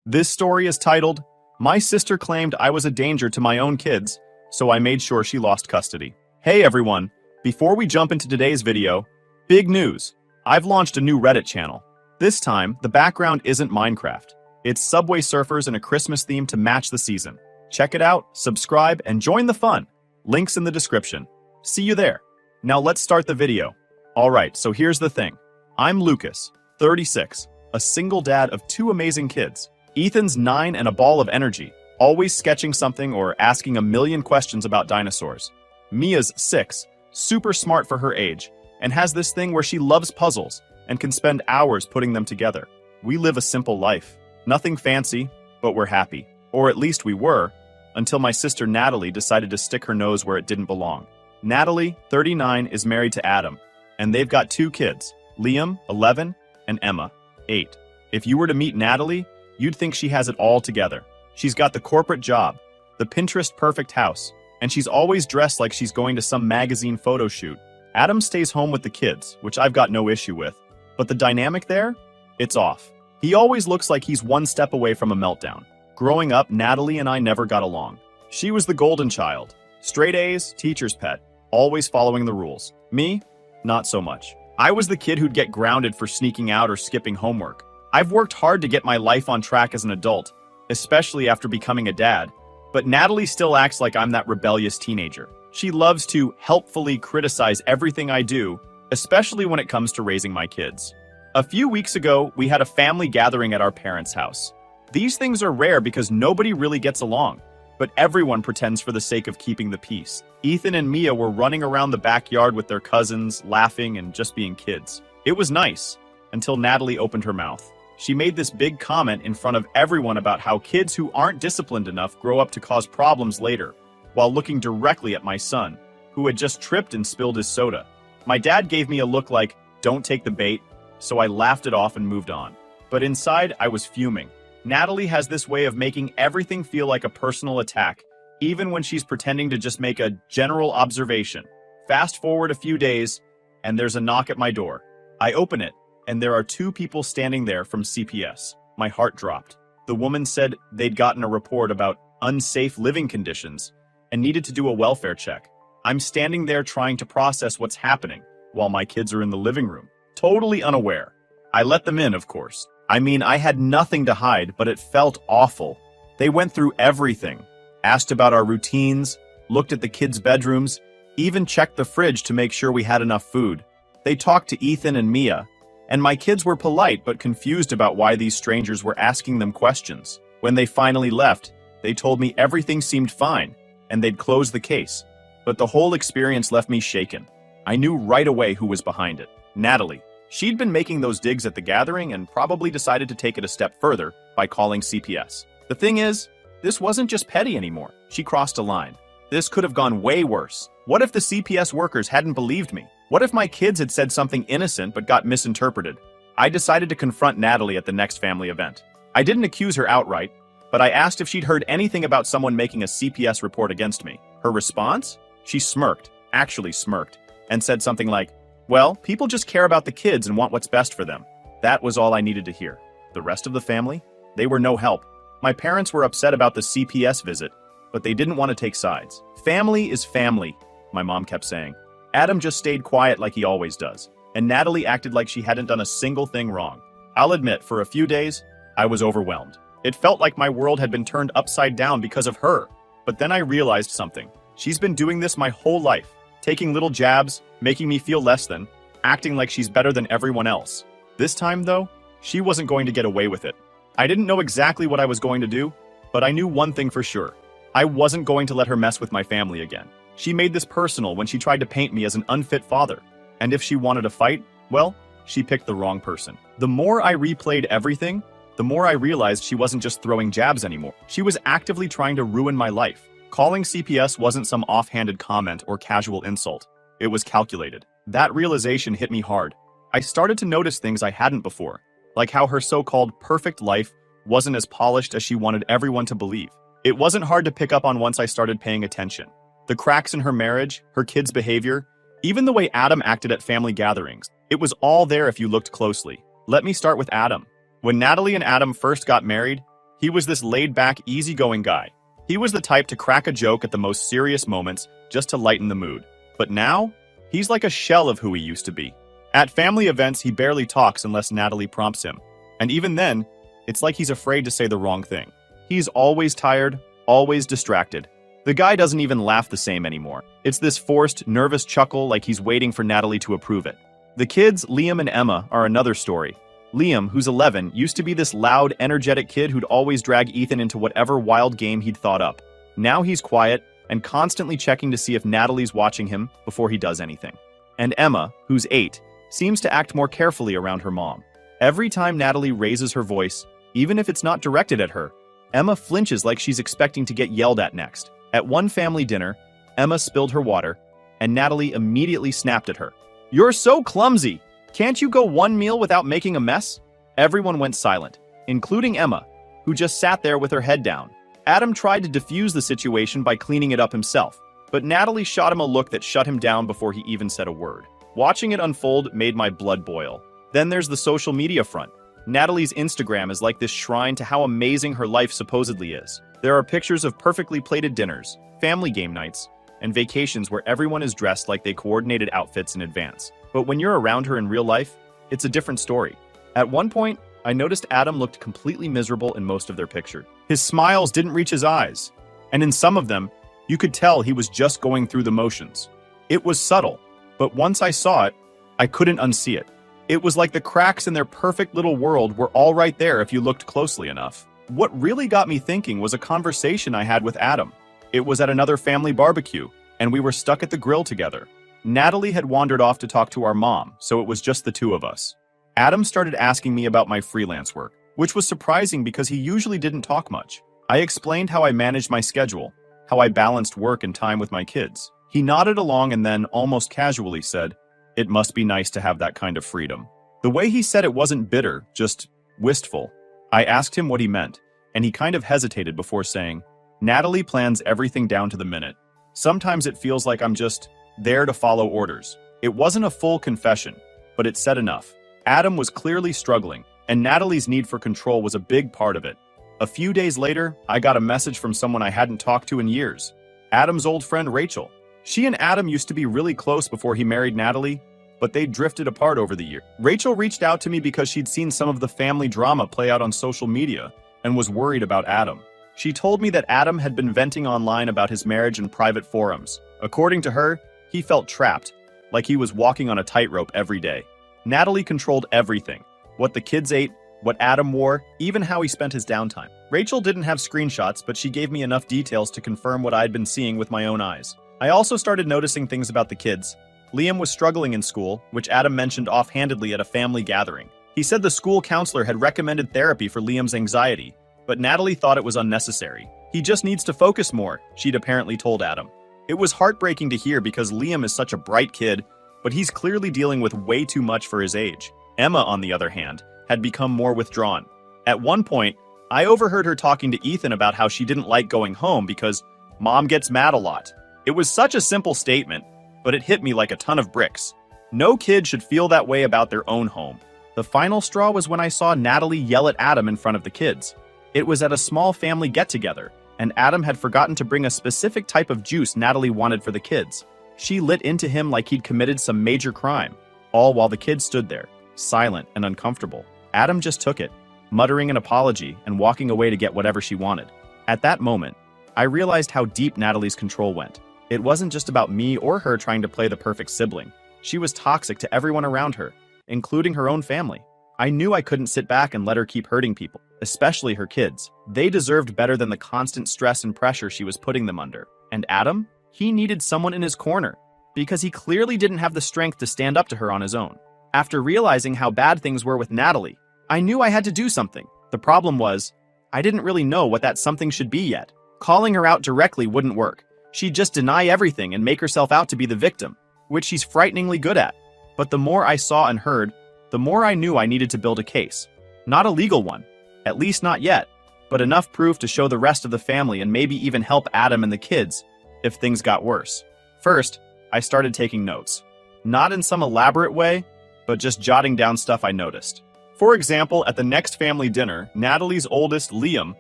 This story is titled, My Sister Claimed I Was a Danger to My Own Kids, so I Made Sure She Lost Custody. Hey everyone, before we jump into today's video, big news! I've launched a new Reddit channel. This time, the background isn't Minecraft. It's Subway Surfers and a Christmas theme to match the season. Check it out, subscribe, and join the fun. Links in the description. See you there. Now let's start the video. Alright, so here's the thing. I'm Lucas, 36, a single dad of 2 amazing kids. Ethan's 9 and a ball of energy, always sketching something or asking a million questions about dinosaurs. Mia's 6, super smart for her age, and has this thing where she loves puzzles and can spend hours putting them together. We live a simple life. Nothing fancy, but we're happy. Or at least we were, until my sister Natalie decided to stick her nose where it didn't belong. Natalie, 39, is married to Adam, and they've got 2 kids, Liam, 11, and Emma, 8. If you were to meet Natalie, you'd think she has it all together. She's got the corporate job, the Pinterest-perfect house, and she's always dressed like she's going to some magazine photo shoot. Adam stays home with the kids, which I've got no issue with, but the dynamic there? It's off. He always looks like he's one step away from a meltdown. Growing up, Natalie and I never got along. She was the golden child. Straight A's, teacher's pet, always following the rules. Me? Not so much. I was the kid who'd get grounded for sneaking out or skipping homework. I've worked hard to get my life on track as an adult, especially after becoming a dad, but Natalie still acts like I'm that rebellious teenager. She loves to helpfully criticize everything I do, especially when it comes to raising my kids. A few weeks ago, we had a family gathering at our parents' house. These things are rare because nobody really gets along, but everyone pretends for the sake of keeping the peace. Ethan and Mia were running around the backyard with their cousins, laughing and just being kids. It was nice, until Natalie opened her mouth. She made this big comment in front of everyone about how kids who aren't disciplined enough grow up to cause problems later, while looking directly at my son, who had just tripped and spilled his soda. My dad gave me a look like, don't take the bait, so I laughed it off and moved on. But inside, I was fuming. Natalie has this way of making everything feel like a personal attack, even when she's pretending to just make a general observation. Fast forward a few days, and there's a knock at my door. I open it, and there are 2 people standing there from CPS. My heart dropped. The woman said they'd gotten a report about unsafe living conditions and needed to do a welfare check. I'm standing there trying to process what's happening while my kids are in the living room, totally unaware. I let them in, of course. I mean, I had nothing to hide, but it felt awful. They went through everything, asked about our routines, looked at the kids' bedrooms, even checked the fridge to make sure we had enough food. They talked to Ethan and Mia, and my kids were polite but confused about why these strangers were asking them questions. When they finally left, they told me everything seemed fine, and they'd close the case. But the whole experience left me shaken. I knew right away who was behind it. Natalie. She'd been making those digs at the gathering and probably decided to take it a step further by calling CPS. The thing is, this wasn't just petty anymore. She crossed a line. This could have gone way worse. What if the CPS workers hadn't believed me? What if my kids had said something innocent but got misinterpreted? I decided to confront Natalie at the next family event. I didn't accuse her outright, but I asked if she'd heard anything about someone making a CPS report against me. Her response? She smirked, actually smirked, and said something like, well, people just care about the kids and want what's best for them. That was all I needed to hear. The rest of the family? They were no help. My parents were upset about the CPS visit, but they didn't want to take sides. Family is family, my mom kept saying. Adam just stayed quiet like he always does, and Natalie acted like she hadn't done a single thing wrong. I'll admit, for a few days, I was overwhelmed. It felt like my world had been turned upside down because of her. But then I realized something. She's been doing this my whole life. Taking little jabs, making me feel less than, acting like she's better than everyone else. This time, though, she wasn't going to get away with it. I didn't know exactly what I was going to do, but I knew one thing for sure. I wasn't going to let her mess with my family again. She made this personal when she tried to paint me as an unfit father. And if she wanted to fight, well, she picked the wrong person. The more I replayed everything, the more I realized she wasn't just throwing jabs anymore. She was actively trying to ruin my life. Calling CPS wasn't some offhanded comment or casual insult. It was calculated. That realization hit me hard. I started to notice things I hadn't before, like how her so-called perfect life wasn't as polished as she wanted everyone to believe. It wasn't hard to pick up on once I started paying attention. The cracks in her marriage, her kids' behavior, even the way Adam acted at family gatherings. It was all there if you looked closely. Let me start with Adam. When Natalie and Adam first got married, He was this laid-back, easygoing guy. He was the type to crack a joke at the most serious moments just to lighten the mood. But now, he's like a shell of who he used to be. At family events, he barely talks unless Natalie prompts him. And even then, it's like he's afraid to say the wrong thing. He's always tired, always distracted. The guy doesn't even laugh the same anymore. It's this forced, nervous chuckle like he's waiting for Natalie to approve it. The kids, Liam and Emma, are another story. Liam, who's 11, used to be this loud, energetic kid who'd always drag Ethan into whatever wild game he'd thought up. Now he's quiet and constantly checking to see if Natalie's watching him before he does anything. And Emma, who's 8, seems to act more carefully around her mom. Every time Natalie raises her voice, even if it's not directed at her, Emma flinches like she's expecting to get yelled at next. At one family dinner, Emma spilled her water, and Natalie immediately snapped at her. "You're so clumsy! Can't you go one meal without making a mess?" Everyone went silent, including Emma, who just sat there with her head down. Adam tried to defuse the situation by cleaning it up himself, but Natalie shot him a look that shut him down before he even said a word. Watching it unfold made my blood boil. Then there's the social media front. Natalie's Instagram is like this shrine to how amazing her life supposedly is. There are pictures of perfectly plated dinners, family game nights, and vacations where everyone is dressed like they coordinated outfits in advance. But when you're around her in real life, it's a different story. At one point, I noticed Adam looked completely miserable in most of their pictures. His smiles didn't reach his eyes, and in some of them, you could tell he was just going through the motions. It was subtle, but once I saw it, I couldn't unsee it. It was like the cracks in their perfect little world were all right there if you looked closely enough. What really got me thinking was a conversation I had with Adam. It was at another family barbecue, and we were stuck at the grill together. Natalie had wandered off to talk to our mom, so it was just the two of us. Adam started asking me about my freelance work, which was surprising because he usually didn't talk much. I explained how I managed my schedule, how I balanced work and time with my kids. He nodded along and then, almost casually, said, "It must be nice to have that kind of freedom." The way he said it wasn't bitter, just wistful. I asked him what he meant, and he kind of hesitated before saying, "Natalie plans everything down to the minute. Sometimes it feels like I'm just there to follow orders." It wasn't a full confession, but it said enough. Adam was clearly struggling, and Natalie's need for control was a big part of it. A few days later, I got a message from someone I hadn't talked to in years. Adam's old friend Rachel. She and Adam used to be really close before he married Natalie, but they drifted apart over the year. Rachel reached out to me because she'd seen some of the family drama play out on social media and was worried about Adam. She told me that Adam had been venting online about his marriage in private forums. According to her, he felt trapped, like he was walking on a tightrope every day. Natalie controlled everything, what the kids ate, what Adam wore, even how he spent his downtime. Rachel didn't have screenshots, but she gave me enough details to confirm what I'd been seeing with my own eyes. I also started noticing things about the kids. Liam was struggling in school, which Adam mentioned offhandedly at a family gathering. He said the school counselor had recommended therapy for Liam's anxiety, but Natalie thought it was unnecessary. "He just needs to focus more," she'd apparently told Adam. It was heartbreaking to hear because Liam is such a bright kid, but he's clearly dealing with way too much for his age. Emma, on the other hand, had become more withdrawn. At one point, I overheard her talking to Ethan about how she didn't like going home because Mom gets mad a lot. It was such a simple statement, but it hit me like a ton of bricks. No kid should feel that way about their own home. The final straw was when I saw Natalie yell at Adam in front of the kids. It was at a small family get-together, and Adam had forgotten to bring a specific type of juice Natalie wanted for the kids. She lit into him like he'd committed some major crime, all while the kids stood there, silent and uncomfortable. Adam just took it, muttering an apology and walking away to get whatever she wanted. At that moment, I realized how deep Natalie's control went. It wasn't just about me or her trying to play the perfect sibling. She was toxic to everyone around her, including her own family. I knew I couldn't sit back and let her keep hurting people, especially her kids. They deserved better than the constant stress and pressure she was putting them under. And Adam? He needed someone in his corner, because he clearly didn't have the strength to stand up to her on his own. After realizing how bad things were with Natalie, I knew I had to do something. The problem was, I didn't really know what that something should be yet. Calling her out directly wouldn't work. She'd just deny everything and make herself out to be the victim, which she's frighteningly good at. But the more I saw and heard, the more I knew I needed to build a case. Not a legal one, at least not yet, but enough proof to show the rest of the family and maybe even help Adam and the kids if things got worse. First, I started taking notes. Not in some elaborate way, but just jotting down stuff I noticed. For example, at the next family dinner, Natalie's oldest, Liam,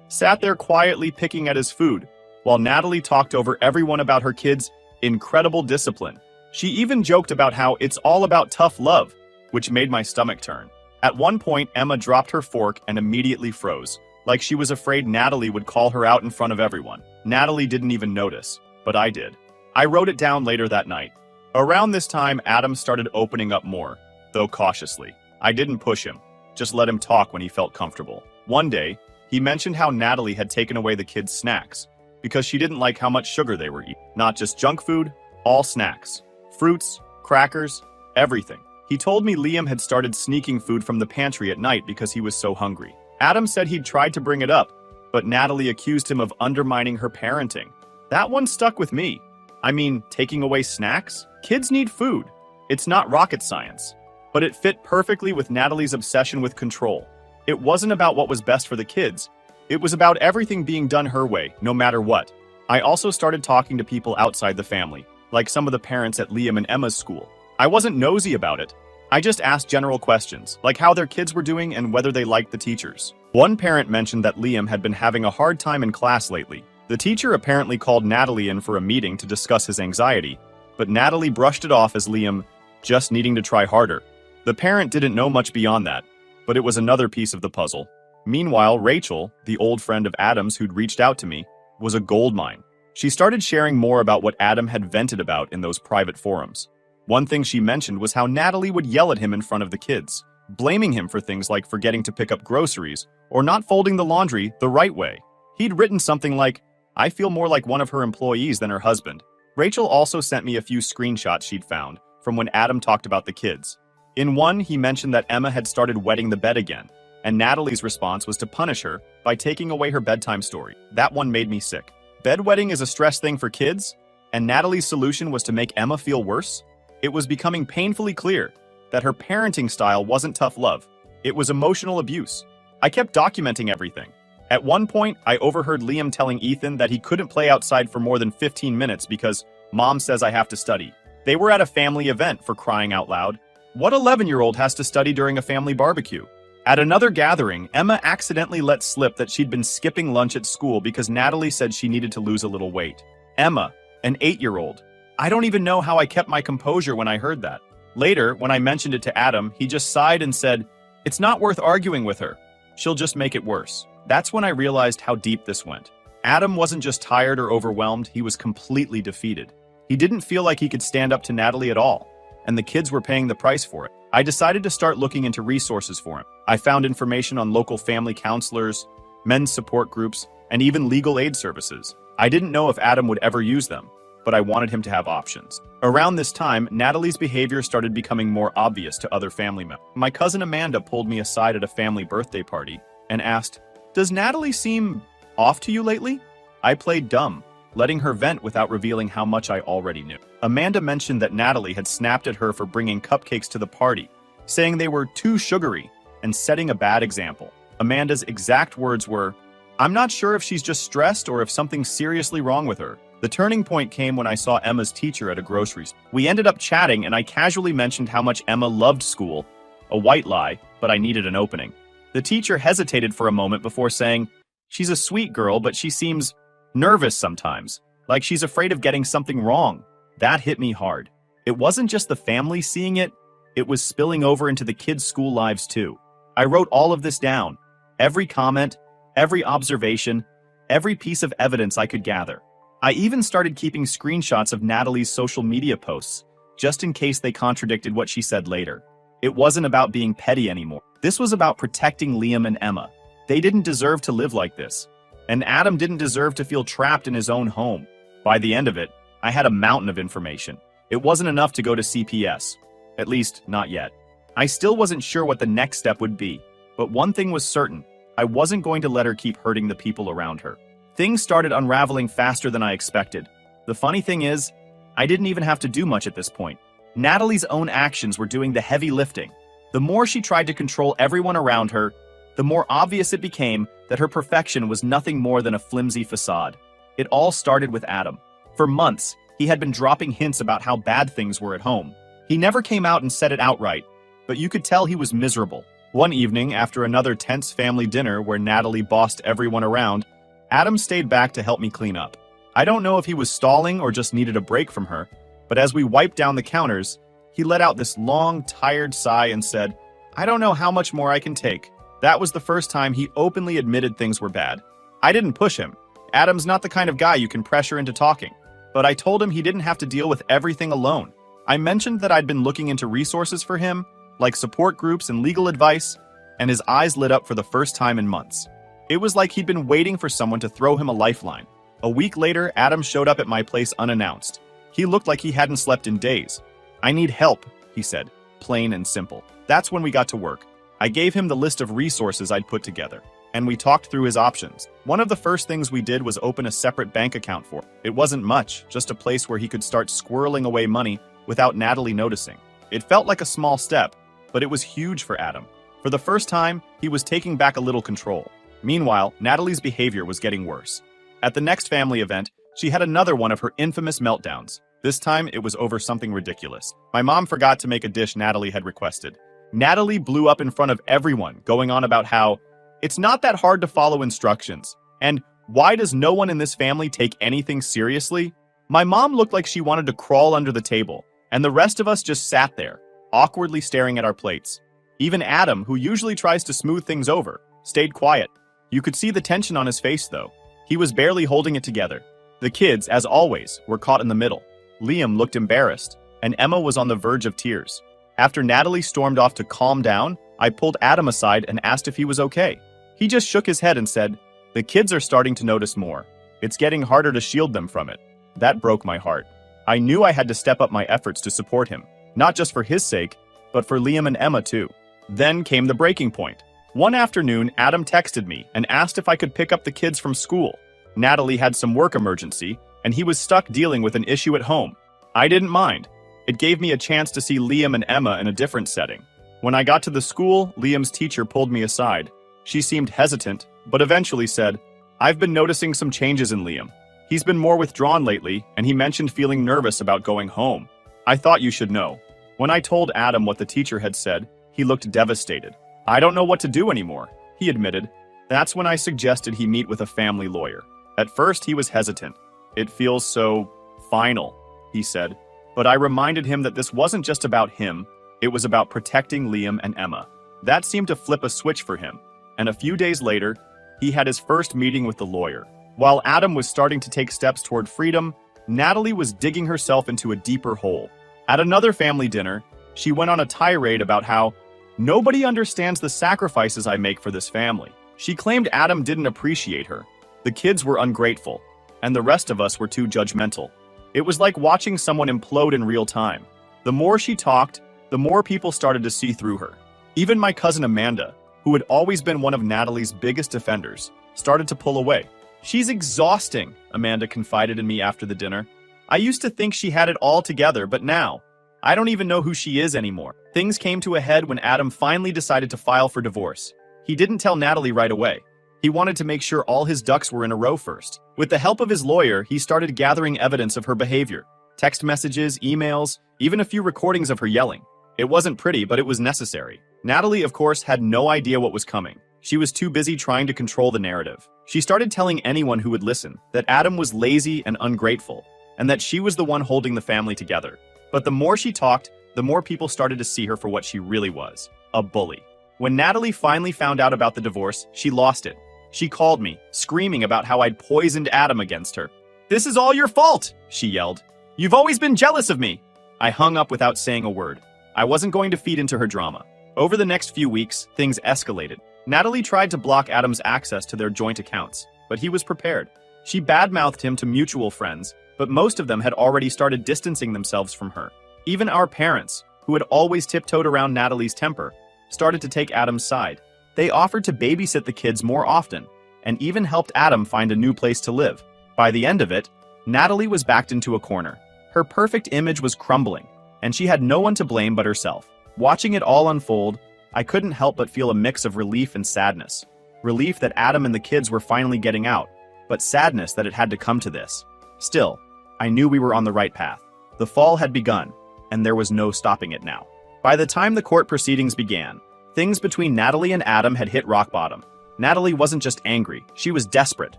sat there quietly picking at his food, while Natalie talked over everyone about her kids' incredible discipline. She even joked about how it's all about tough love, which made my stomach turn. At one point, Emma dropped her fork and immediately froze, like she was afraid Natalie would call her out in front of everyone. Natalie didn't even notice, but I did. I wrote it down later that night. Around this time, Adam started opening up more, though cautiously. I didn't push him, just let him talk when he felt comfortable. One day, he mentioned how Natalie had taken away the kids' snacks because she didn't like how much sugar they were eating. Not just junk food, all snacks. Fruits, crackers, everything. He told me Liam had started sneaking food from the pantry at night because he was so hungry. Adam said he'd tried to bring it up, but Natalie accused him of undermining her parenting. That one stuck with me. I mean, taking away snacks? Kids need food. It's not rocket science. But it fit perfectly with Natalie's obsession with control. It wasn't about what was best for the kids. It was about everything being done her way, no matter what. I also started talking to people outside the family, like some of the parents at Liam and Emma's school. I wasn't nosy about it. I just asked general questions, like how their kids were doing and whether they liked the teachers. One parent mentioned that Liam had been having a hard time in class lately. The teacher apparently called Natalie in for a meeting to discuss his anxiety, but Natalie brushed it off as Liam just needing to try harder. The parent didn't know much beyond that, but it was another piece of the puzzle. Meanwhile, Rachel, the old friend of Adam's who'd reached out to me, was a goldmine. She started sharing more about what Adam had vented about in those private forums. One thing she mentioned was how Natalie would yell at him in front of the kids, blaming him for things like forgetting to pick up groceries or not folding the laundry the right way. He'd written something like, "I feel more like one of her employees than her husband." Rachel also sent me a few screenshots she'd found from when Adam talked about the kids. In one, he mentioned that Emma had started wetting the bed again, and Natalie's response was to punish her by taking away her bedtime story. That one made me sick. Bedwetting is a stress thing for kids, and Natalie's solution was to make Emma feel worse? It was becoming painfully clear that her parenting style wasn't tough love. It was emotional abuse. I kept documenting everything. At one point, I overheard Liam telling Ethan that he couldn't play outside for more than 15 minutes because Mom says I have to study. They were at a family event, for crying out loud. What 11-year-old has to study during a family barbecue? At another gathering, Emma accidentally let slip that she'd been skipping lunch at school because Natalie said she needed to lose a little weight. Emma, an 8-year-old. I don't even know how I kept my composure when I heard that. Later, when I mentioned it to Adam, he just sighed and said, "It's not worth arguing with her. She'll just make it worse." That's when I realized how deep this went. Adam wasn't just tired or overwhelmed, he was completely defeated. He didn't feel like he could stand up to Natalie at all, and the kids were paying the price for it. I decided to start looking into resources for him. I found information on local family counselors, men's support groups, and even legal aid services. I didn't know if Adam would ever use them, but I wanted him to have options. Around this time, Natalie's behavior started becoming more obvious to other family members. My cousin Amanda pulled me aside at a family birthday party and asked, "Does Natalie seem off to you lately?" I played dumb, letting her vent without revealing how much I already knew. Amanda mentioned that Natalie had snapped at her for bringing cupcakes to the party, saying they were too sugary and setting a bad example. Amanda's exact words were, "I'm not sure if she's just stressed or if something's seriously wrong with her." The turning point came when I saw Emma's teacher at a grocery store. We ended up chatting and I casually mentioned how much Emma loved school. A white lie, but I needed an opening. The teacher hesitated for a moment before saying, "She's a sweet girl, but she seems nervous sometimes, like she's afraid of getting something wrong." That hit me hard. It wasn't just the family seeing it, it was spilling over into the kids' school lives too. I wrote all of this down. Every comment, every observation, every piece of evidence I could gather. I even started keeping screenshots of Natalie's social media posts, just in case they contradicted what she said later. It wasn't about being petty anymore. This was about protecting Liam and Emma. They didn't deserve to live like this. And Adam didn't deserve to feel trapped in his own home. By the end of it, I had a mountain of information. It wasn't enough to go to CPS. At least, not yet. I still wasn't sure what the next step would be. But one thing was certain. I wasn't going to let her keep hurting the people around her. Things started unraveling faster than I expected. The funny thing is, I didn't even have to do much at this point. Natalie's own actions were doing the heavy lifting. The more she tried to control everyone around her, the more obvious it became that her perfection was nothing more than a flimsy facade. It all started with Adam. For months, he had been dropping hints about how bad things were at home. He never came out and said it outright, but you could tell he was miserable. One evening, after another tense family dinner where Natalie bossed everyone around, Adam stayed back to help me clean up. I don't know if he was stalling or just needed a break from her, but as we wiped down the counters, he let out this long, tired sigh and said, "I don't know how much more I can take." That was the first time he openly admitted things were bad. I didn't push him. Adam's not the kind of guy you can pressure into talking. But I told him he didn't have to deal with everything alone. I mentioned that I'd been looking into resources for him, like support groups and legal advice, and his eyes lit up for the first time in months. It was like he'd been waiting for someone to throw him a lifeline. A week later, Adam showed up at my place unannounced. He looked like he hadn't slept in days. "I need help," he said, plain and simple. That's when we got to work. I gave him the list of resources I'd put together, and we talked through his options. One of the first things we did was open a separate bank account for him. It wasn't much, just a place where he could start squirreling away money without Natalie noticing. It felt like a small step, but it was huge for Adam. For the first time, he was taking back a little control. Meanwhile, Natalie's behavior was getting worse. At the next family event, she had another one of her infamous meltdowns. This time, it was over something ridiculous. My mom forgot to make a dish Natalie had requested. Natalie blew up in front of everyone, going on about how it's not that hard to follow instructions, and why does no one in this family take anything seriously? My mom looked like she wanted to crawl under the table, and the rest of us just sat there, awkwardly staring at our plates. Even Adam, who usually tries to smooth things over, stayed quiet. You could see the tension on his face, though. He was barely holding it together. The kids, as always, were caught in the middle. Liam looked embarrassed, and Emma was on the verge of tears. After Natalie stormed off to calm down, I pulled Adam aside and asked if he was okay. He just shook his head and said, "The kids are starting to notice more. It's getting harder to shield them from it." That broke my heart. I knew I had to step up my efforts to support him, not just for his sake, but for Liam and Emma too. Then came the breaking point. One afternoon, Adam texted me and asked if I could pick up the kids from school. Natalie had some work emergency, and he was stuck dealing with an issue at home. I didn't mind. It gave me a chance to see Liam and Emma in a different setting. When I got to the school, Liam's teacher pulled me aside. She seemed hesitant, but eventually said, "I've been noticing some changes in Liam. He's been more withdrawn lately, and he mentioned feeling nervous about going home. I thought you should know." When I told Adam what the teacher had said, he looked devastated. "I don't know what to do anymore," he admitted. That's when I suggested he meet with a family lawyer. At first, he was hesitant. "It feels so final," he said. But I reminded him that this wasn't just about him, it was about protecting Liam and Emma. That seemed to flip a switch for him, and a few days later, he had his first meeting with the lawyer. While Adam was starting to take steps toward freedom, Natalie was digging herself into a deeper hole. At another family dinner, she went on a tirade about how nobody understands the sacrifices I make for this family. She claimed Adam didn't appreciate her. The kids were ungrateful, and the rest of us were too judgmental. It was like watching someone implode in real time. The more she talked, the more people started to see through her. Even my cousin Amanda, who had always been one of Natalie's biggest defenders, started to pull away. "She's exhausting," Amanda confided in me after the dinner. "I used to think she had it all together, but now, I don't even know who she is anymore." Things came to a head when Adam finally decided to file for divorce. He didn't tell Natalie right away. He wanted to make sure all his ducks were in a row first. With the help of his lawyer, he started gathering evidence of her behavior. Text messages, emails, even a few recordings of her yelling. It wasn't pretty, but it was necessary. Natalie, of course, had no idea what was coming. She was too busy trying to control the narrative. She started telling anyone who would listen that Adam was lazy and ungrateful, and that she was the one holding the family together. But the more she talked, the more people started to see her for what she really was, a bully. When Natalie finally found out about the divorce, she lost it. She called me, screaming about how I'd poisoned Adam against her. "This is all your fault," she yelled. "You've always been jealous of me." I hung up without saying a word. I wasn't going to feed into her drama. Over the next few weeks, things escalated. Natalie tried to block Adam's access to their joint accounts, but he was prepared. She badmouthed him to mutual friends, but most of them had already started distancing themselves from her. Even our parents, who had always tiptoed around Natalie's temper, started to take Adam's side. They offered to babysit the kids more often, and even helped Adam find a new place to live. By the end of it, Natalie was backed into a corner. Her perfect image was crumbling, and she had no one to blame but herself. Watching it all unfold, I couldn't help but feel a mix of relief and sadness. Relief that Adam and the kids were finally getting out, but sadness that it had to come to this. Still, I knew we were on the right path. The fall had begun, and there was no stopping it now. By the time the court proceedings began, Things between Natalie and Adam had hit rock bottom. Natalie wasn't just angry, she was desperate.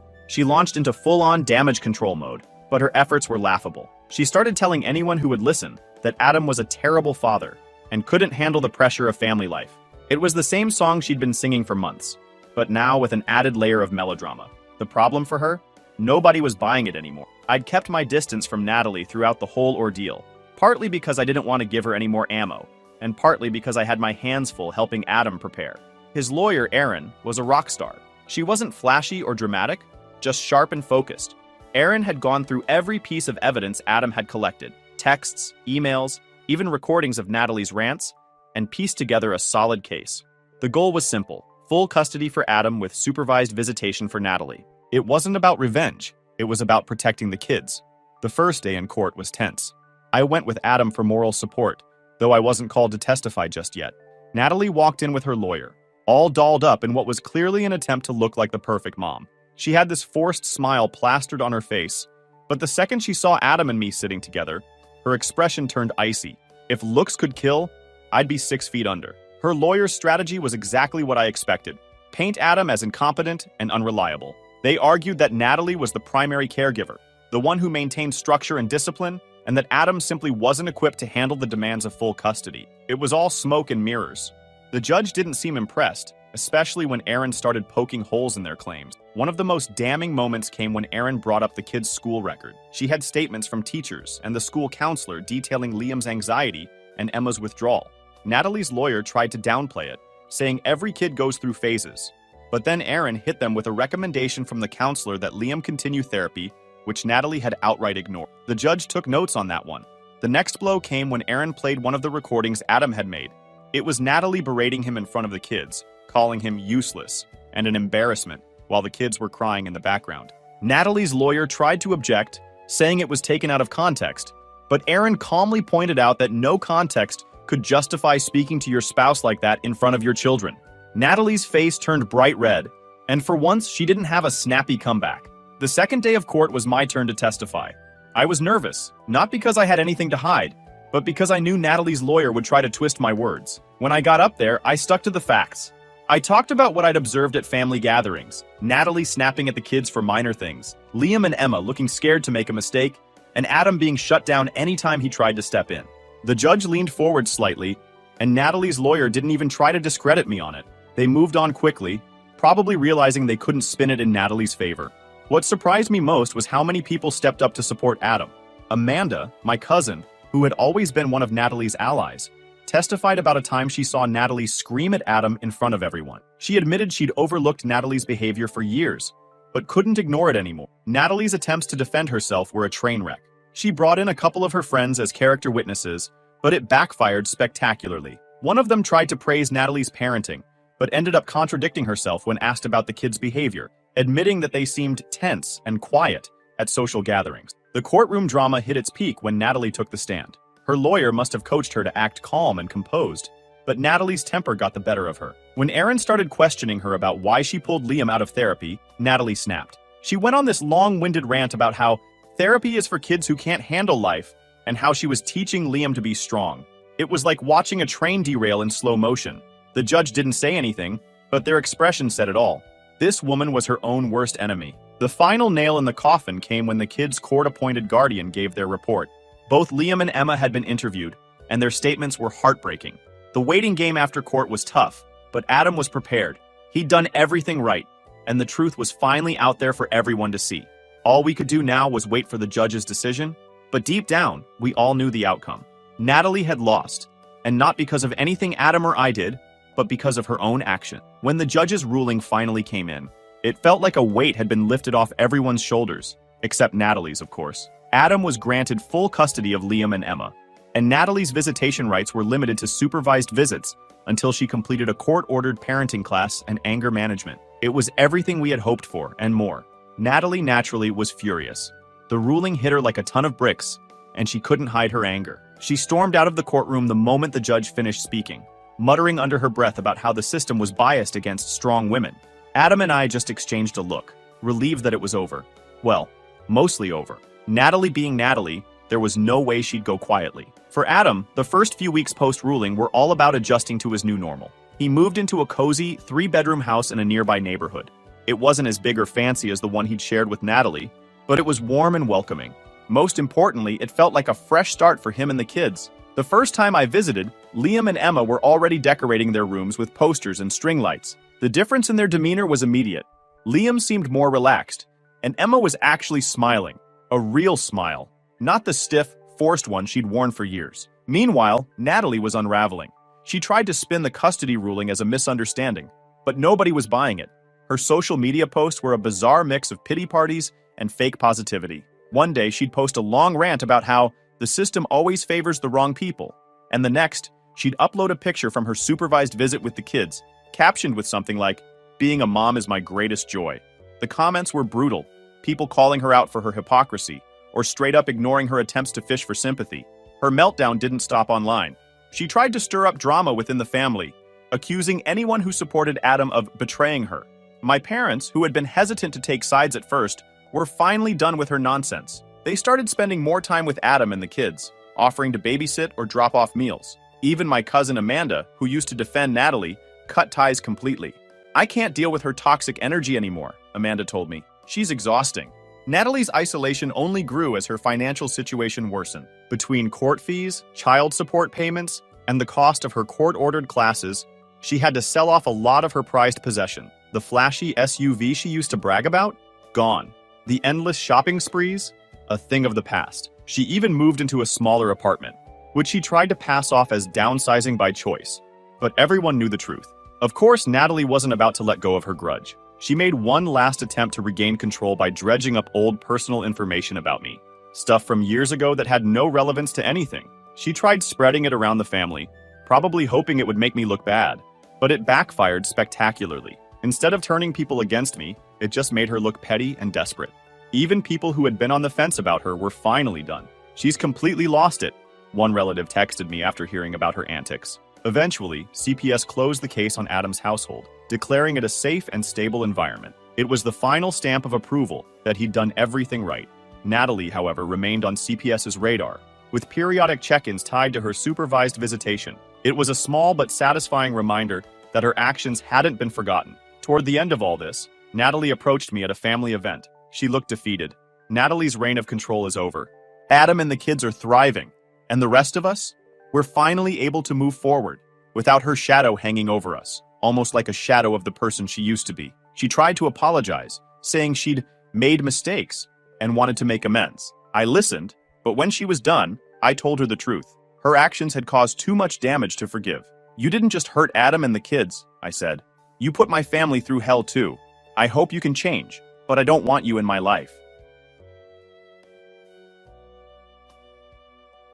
She launched into full-on damage control mode, but her efforts were laughable. She started telling anyone who would listen that Adam was a terrible father and couldn't handle the pressure of family life. It was the same song she'd been singing for months, but now with an added layer of melodrama. The problem for her? Nobody was buying it anymore. I'd kept my distance from Natalie throughout the whole ordeal, partly because I didn't want to give her any more ammo, and partly because I had my hands full helping Adam prepare. His lawyer, Erin, was a rock star. She wasn't flashy or dramatic, just sharp and focused. Erin had gone through every piece of evidence Adam had collected, texts, emails, even recordings of Natalie's rants, and pieced together a solid case. The goal was simple: full custody for Adam with supervised visitation for Natalie. It wasn't about revenge, it was about protecting the kids. The first day in court was tense. I went with Adam for moral support, though I wasn't called to testify just yet. Natalie walked in with her lawyer, all dolled up in what was clearly an attempt to look like the perfect mom. She had this forced smile plastered on her face, but the second she saw Adam and me sitting together, her expression turned icy. If looks could kill, I'd be 6 feet under. Her lawyer's strategy was exactly what I expected: paint Adam as incompetent and unreliable. They argued that Natalie was the primary caregiver, the one who maintained structure and discipline, and that Adam simply wasn't equipped to handle the demands of full custody. It was all smoke and mirrors. The judge didn't seem impressed, especially when Erin started poking holes in their claims. One of the most damning moments came when Erin brought up the kid's school record. She had statements from teachers and the school counselor detailing Liam's anxiety and Emma's withdrawal. Natalie's lawyer tried to downplay it, saying every kid goes through phases. But then Erin hit them with a recommendation from the counselor that Liam continue therapy, which Natalie had outright ignored. The judge took notes on that one. The next blow came when Erin played one of the recordings Adam had made. It was Natalie berating him in front of the kids, calling him useless and an embarrassment, while the kids were crying in the background. Natalie's lawyer tried to object, saying it was taken out of context, but Erin calmly pointed out that no context could justify speaking to your spouse like that in front of your children. Natalie's face turned bright red, and for once she didn't have a snappy comeback. The second day of court was my turn to testify. I was nervous, not because I had anything to hide, but because I knew Natalie's lawyer would try to twist my words. When I got up there, I stuck to the facts. I talked about what I'd observed at family gatherings: Natalie snapping at the kids for minor things, Liam and Emma looking scared to make a mistake, and Adam being shut down anytime he tried to step in. The judge leaned forward slightly, and Natalie's lawyer didn't even try to discredit me on it. They moved on quickly, probably realizing they couldn't spin it in Natalie's favor. What surprised me most was how many people stepped up to support Adam. Amanda, my cousin, who had always been one of Natalie's allies, testified about a time she saw Natalie scream at Adam in front of everyone. She admitted she'd overlooked Natalie's behavior for years, but couldn't ignore it anymore. Natalie's attempts to defend herself were a train wreck. She brought in a couple of her friends as character witnesses, but it backfired spectacularly. One of them tried to praise Natalie's parenting, but ended up contradicting herself when asked about the kids' behavior, admitting that they seemed tense and quiet at social gatherings. The courtroom drama hit its peak when Natalie took the stand. Her lawyer must have coached her to act calm and composed, but Natalie's temper got the better of her. When Erin started questioning her about why she pulled Liam out of therapy, Natalie snapped. She went on this long-winded rant about how therapy is for kids who can't handle life, and how she was teaching Liam to be strong. It was like watching a train derail in slow motion. The judge didn't say anything, but their expression said it all. This woman was her own worst enemy. The final nail in the coffin came when the kids' court-appointed guardian gave their report. Both Liam and Emma had been interviewed, and their statements were heartbreaking. The waiting game after court was tough, but Adam was prepared. He'd done everything right, and the truth was finally out there for everyone to see. All we could do now was wait for the judge's decision, but deep down, we all knew the outcome. Natalie had lost, and not because of anything Adam or I did, but because of her own action. When the judge's ruling finally came in, it felt like a weight had been lifted off everyone's shoulders, except Natalie's, of course. Adam was granted full custody of Liam and Emma, and Natalie's visitation rights were limited to supervised visits until she completed a court-ordered parenting class and anger management. It was everything we had hoped for, and more. Natalie naturally was furious. The ruling hit her like a ton of bricks, and she couldn't hide her anger. She stormed out of the courtroom the moment the judge finished speaking, muttering under her breath about how the system was biased against strong women. Adam and I just exchanged a look, relieved that it was over. Well, mostly over. Natalie being Natalie, there was no way she'd go quietly. For Adam, the first few weeks post-ruling were all about adjusting to his new normal. He moved into a cozy, three-bedroom house in a nearby neighborhood. It wasn't as big or fancy as the one he'd shared with Natalie, but it was warm and welcoming. Most importantly, it felt like a fresh start for him and the kids. The first time I visited, Liam and Emma were already decorating their rooms with posters and string lights. The difference in their demeanor was immediate. Liam seemed more relaxed, and Emma was actually smiling. A real smile, not the stiff, forced one she'd worn for years. Meanwhile, Natalie was unraveling. She tried to spin the custody ruling as a misunderstanding, but nobody was buying it. Her social media posts were a bizarre mix of pity parties and fake positivity. One day, she'd post a long rant about how the system always favors the wrong people, and the next, she'd upload a picture from her supervised visit with the kids, captioned with something like, "Being a mom is my greatest joy." The comments were brutal, people calling her out for her hypocrisy, or straight up ignoring her attempts to fish for sympathy. Her meltdown didn't stop online. She tried to stir up drama within the family, accusing anyone who supported Adam of betraying her. My parents, who had been hesitant to take sides at first, were finally done with her nonsense. They started spending more time with Adam and the kids, offering to babysit or drop off meals. Even my cousin Amanda, who used to defend Natalie, cut ties completely. "I can't deal with her toxic energy anymore," Amanda told me. "She's exhausting." Natalie's isolation only grew as her financial situation worsened. Between court fees, child support payments, and the cost of her court-ordered classes, she had to sell off a lot of her prized possession. The flashy SUV she used to brag about? Gone. The endless shopping sprees? A thing of the past. She even moved into a smaller apartment, which she tried to pass off as downsizing by choice. But everyone knew the truth. Of course, Natalie wasn't about to let go of her grudge. She made one last attempt to regain control by dredging up old personal information about me. Stuff from years ago that had no relevance to anything. She tried spreading it around the family, probably hoping it would make me look bad. But it backfired spectacularly. Instead of turning people against me, it just made her look petty and desperate. Even people who had been on the fence about her were finally done. "She's completely lost it," one relative texted me after hearing about her antics. Eventually, CPS closed the case on Adam's household, declaring it a safe and stable environment. It was the final stamp of approval that he'd done everything right. Natalie, however, remained on CPS's radar, with periodic check-ins tied to her supervised visitation. It was a small but satisfying reminder that her actions hadn't been forgotten. Toward the end of all this, Natalie approached me at a family event. She looked defeated. Natalie's reign of control is over. Adam and the kids are thriving. And the rest of us? We're finally able to move forward, without her shadow hanging over us, almost like a shadow of the person she used to be. She tried to apologize, saying she'd made mistakes and wanted to make amends. I listened, but when she was done, I told her the truth. Her actions had caused too much damage to forgive. "You didn't just hurt Adam and the kids," I said. "You put my family through hell too. I hope you can change, but I don't want you in my life."